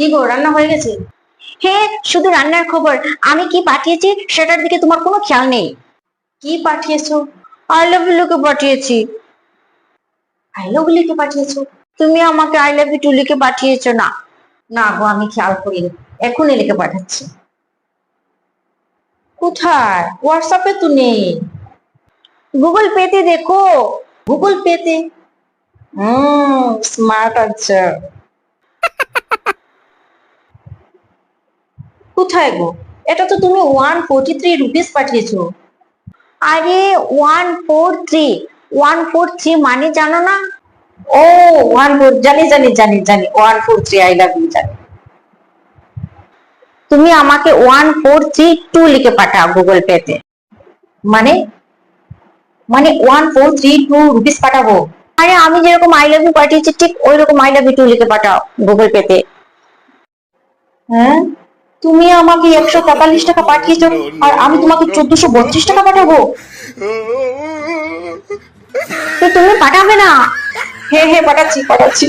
কি গো, রান্না হয়ে গেছে? হ্যাঁ, শুধু রান্নার খবর। আমি কি পাঠিয়েছি সেটার দিকে তোমার কোনো খেয়াল নেই। কি পাঠিয়েছো? আই লাভ ইউ লিখে পাঠিয়েছি। আই লাভ লিখে পাঠিয়েছো? তুমি আমাকে আই লাভ ইউ টু লিখে পাঠিয়েছো না? না গো, আমি খেয়াল করিনি। এখনই লিখে পাঠাচ্ছি। কোথায়? হোয়াটসঅ্যাপে তো নেই। গুগল পেতে দেখো। গুগল পেতে? স্মার্ট আছে। কোথায় গো? এটা তো তুমি 143 রুপিস পাঠিয়েছো। আরে 143, 143 মানে জানো না? ও 14, জানি জানি জানি জানি, 143 আই লাভ ইউ জানি। তুমি আমাকে 1432 লিখে পাঠাও গুগল পেতে। মানে? মানে 1432 রুপিস পাঠাবো? আরে আমি যেরকম আই লাভ ইউ পাঠিয়েছি ঠিক ওই রকম আই লাভ ইউ টু লিখে পাঠাও গুগল পেতে। হ্যাঁ, তুমি আমাকে 143 টাকা পাঠিয়েছো, আর আমি তোমাকে 1432 টাকা পাঠাবো? তো তুমি পাঠাবে না? হ্যাঁ হ্যাঁ, পাঠাচ্ছি পাঠাচ্ছি।